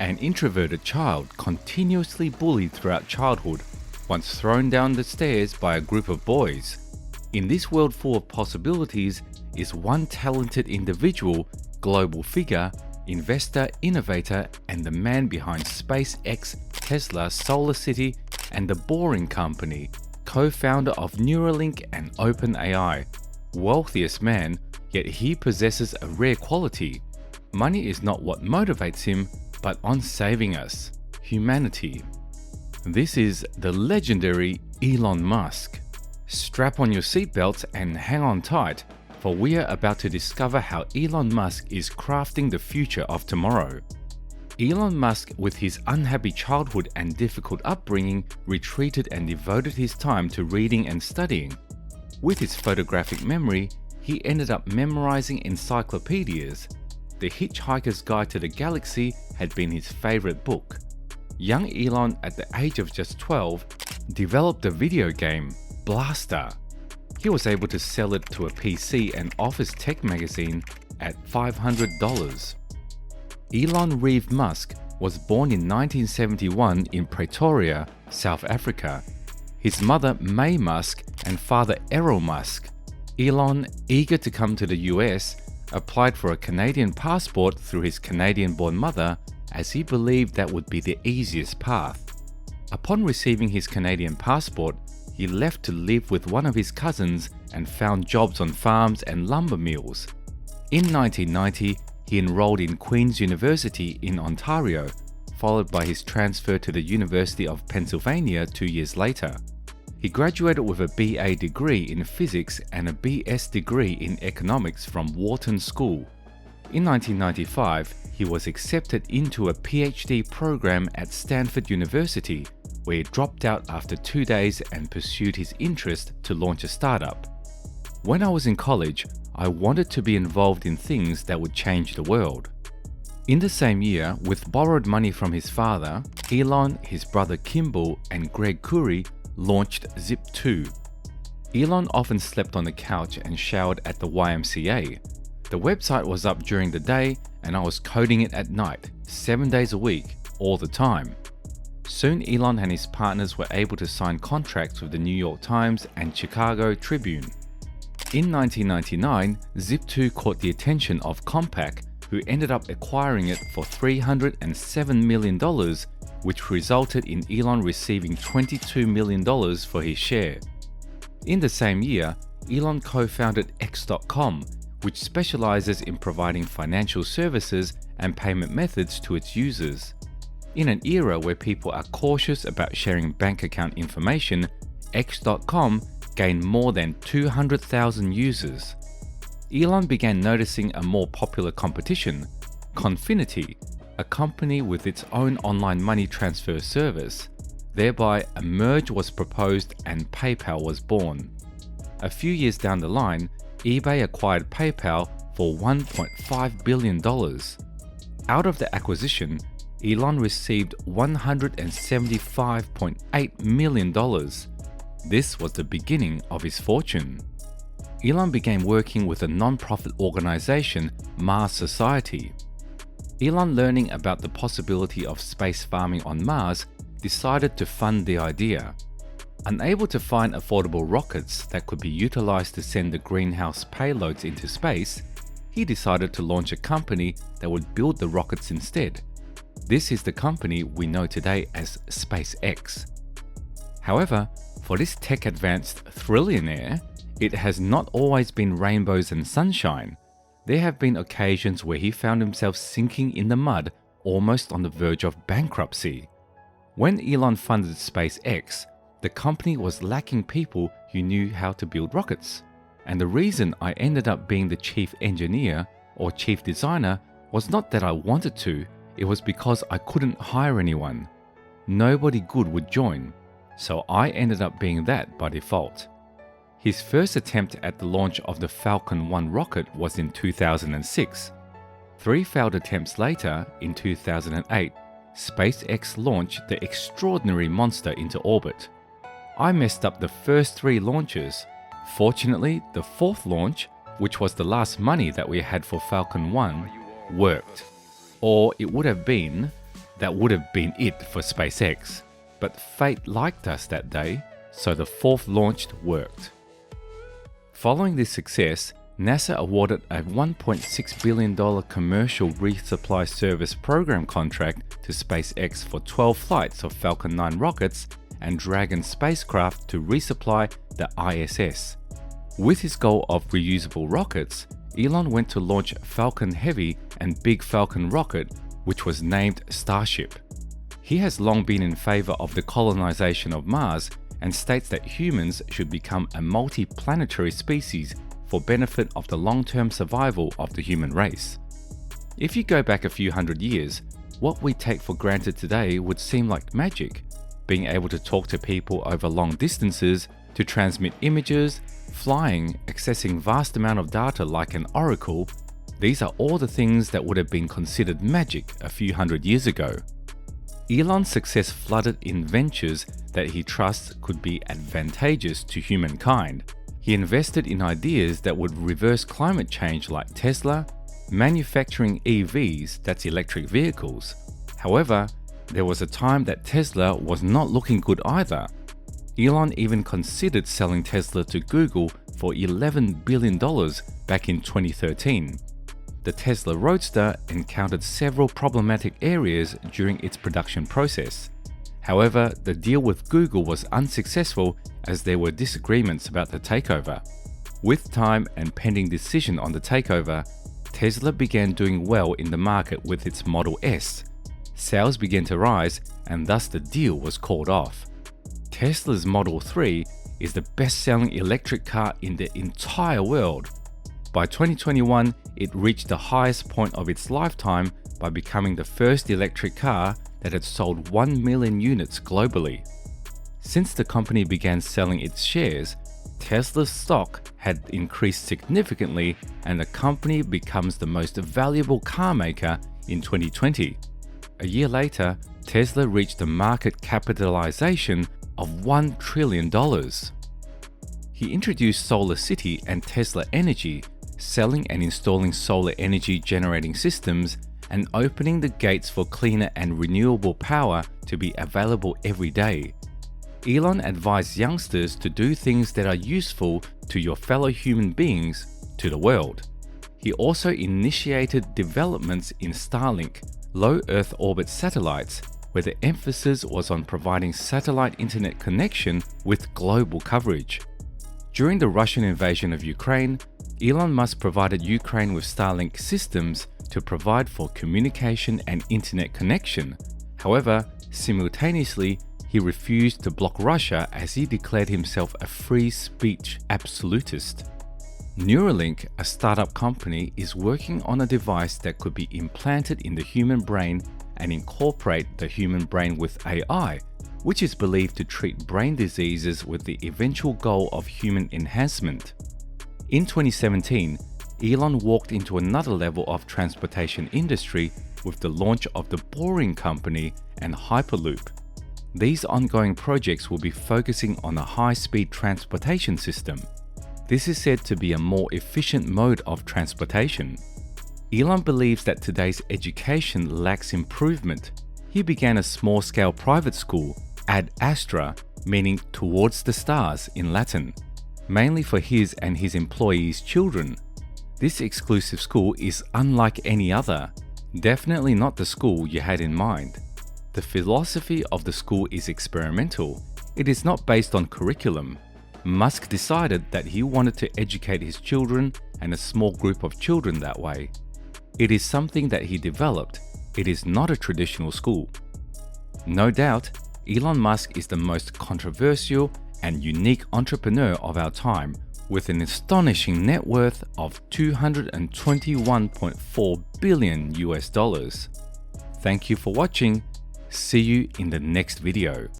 An introverted child continuously bullied throughout childhood, once thrown down the stairs by a group of boys. In this world full of possibilities is one talented individual, global figure, investor, innovator, and the man behind SpaceX, Tesla, SolarCity, and the Boring Company, co-founder of Neuralink and OpenAI. Wealthiest man, yet he possesses a rare quality. Money is not what motivates him, but on saving us, humanity. This is the legendary Elon Musk. Strap on your seatbelts and hang on tight, for we are about to discover how Elon Musk is crafting the future of tomorrow. Elon Musk, with his unhappy childhood and difficult upbringing, retreated and devoted his time to reading and studying. With his photographic memory, he ended up memorizing encyclopedias. The Hitchhiker's Guide to the Galaxy had been his favorite book. Young Elon, at the age of just 12, developed a video game, Blaster. He was able to sell it to a PC and office tech magazine at $500. Elon Reeve Musk was born in 1971 in Pretoria, South Africa. His mother, May Musk, and father, Errol Musk. Elon, eager to come to the US, applied for a Canadian passport through his Canadian-born mother, as he believed that would be the easiest path. Upon receiving his Canadian passport, he left to live with one of his cousins and found jobs on farms and lumber mills. In 1990, he enrolled in Queen's University in Ontario, followed by his transfer to the University of Pennsylvania 2 years later. He graduated with a BA degree in physics and a BS degree in economics from Wharton School. In 1995, he was accepted into a PhD program at Stanford University, where he dropped out after 2 days and pursued his interest to launch a startup. When I was in college, I wanted to be involved in things that would change the world. In the same year, with borrowed money from his father, Elon, his brother Kimball, and Greg Curry launched Zip2. Elon often slept on the couch and showered at the YMCA. The website was up during the day and I was coding it at night, 7 days a week, all the time. Soon Elon and his partners were able to sign contracts with the New York Times and Chicago Tribune. In 1999, Zip2 caught the attention of Compaq, who ended up acquiring it for $307 million, which resulted in Elon receiving $22 million for his share. In the same year, Elon co-founded X.com, which specializes in providing financial services and payment methods to its users. In an era where people are cautious about sharing bank account information, X.com gained more than 200,000 users. Elon began noticing a more popular competition, Confinity, a company with its own online money transfer service. Thereby, a merge was proposed and PayPal was born. A few years down the line, eBay acquired PayPal for $1.5 billion. Out of the acquisition, Elon received $175.8 million. This was the beginning of his fortune. Elon began working with a non-profit organization, Mars Society. Elon, learning about the possibility of space farming on Mars, decided to fund the idea. Unable to find affordable rockets that could be utilized to send the greenhouse payloads into space, he decided to launch a company that would build the rockets instead. This is the company we know today as SpaceX. However, for this tech-advanced trillionaire, it has not always been rainbows and sunshine. There have been occasions where he found himself sinking in the mud, almost on the verge of bankruptcy. When Elon funded SpaceX, the company was lacking people who knew how to build rockets. And the reason I ended up being the chief engineer or chief designer was not that I wanted to, it was because I couldn't hire anyone. Nobody good would join, so I ended up being that by default. His first attempt at the launch of the Falcon 1 rocket was in 2006. 3 failed attempts later, in 2008, SpaceX launched the extraordinary monster into orbit. I messed up the first 3 launches. Fortunately, the 4th launch, which was the last money that we had for Falcon 1, worked. Or it would have been That would have been it for SpaceX, but fate liked us that day, so the fourth launch worked. Following this success, NASA awarded a $1.6 billion commercial resupply service program contract to SpaceX for 12 flights of Falcon 9 rockets and Dragon spacecraft to resupply the ISS. With his goal of reusable rockets, Elon went to launch Falcon Heavy and Big Falcon rocket, which was named Starship. He has long been in favor of the colonization of Mars and states that humans should become a multi-planetary species for benefit of the long-term survival of the human race. If you go back a few hundred years, what we take for granted today would seem like magic. Being able to talk to people over long distances, to transmit images, flying, accessing vast amount of data like an oracle, these are all the things that would have been considered magic a few hundred years ago. Elon's success flooded in ventures that he trusts could be advantageous to humankind. He invested in ideas that would reverse climate change like Tesla, manufacturing EVs, that's electric vehicles. However, there was a time that Tesla was not looking good either. Elon even considered selling Tesla to Google for $11 billion back in 2013. The Tesla Roadster encountered several problematic areas during its production process. However, the deal with Google was unsuccessful as there were disagreements about the takeover. With time and pending decision on the takeover, Tesla began doing well in the market with its Model S. Sales began to rise and thus the deal was called off. Tesla's Model 3 is the best-selling electric car in the entire world. By 2021, it reached the highest point of its lifetime by becoming the first electric car that had sold 1 million units globally. Since the company began selling its shares, Tesla's stock had increased significantly and the company becomes the most valuable car maker in 2020. A year later, Tesla reached a market capitalization of $1 trillion. He introduced SolarCity and Tesla Energy, selling and installing solar energy generating systems and opening the gates for cleaner and renewable power to be available every day. Elon advised youngsters to do things that are useful to your fellow human beings, to the world. He also initiated developments in Starlink, low Earth orbit satellites, where the emphasis was on providing satellite internet connection with global coverage. During the Russian invasion of Ukraine, Elon Musk provided Ukraine with Starlink systems to provide for communication and internet connection. However, simultaneously, he refused to block Russia as he declared himself a free speech absolutist. Neuralink, a startup company, is working on a device that could be implanted in the human brain and incorporate the human brain with AI, which is believed to treat brain diseases with the eventual goal of human enhancement. In 2017, Elon walked into another level of transportation industry with the launch of the Boring Company and Hyperloop. These ongoing projects will be focusing on a high-speed transportation system. This is said to be a more efficient mode of transportation. Elon believes that today's education lacks improvement. He began a small-scale private school, Ad Astra, meaning towards the stars in Latin, mainly for his and his employees' children. This exclusive school is unlike any other, definitely not the school you had in mind. The philosophy of the school is experimental. It is not based on curriculum. Musk decided that he wanted to educate his children and a small group of children that way. It is something that he developed. It is not a traditional school. No doubt, Elon Musk is the most controversial and unique entrepreneur of our time, with an astonishing net worth of $221.4 billion US. Thank you for watching. See you in the next video.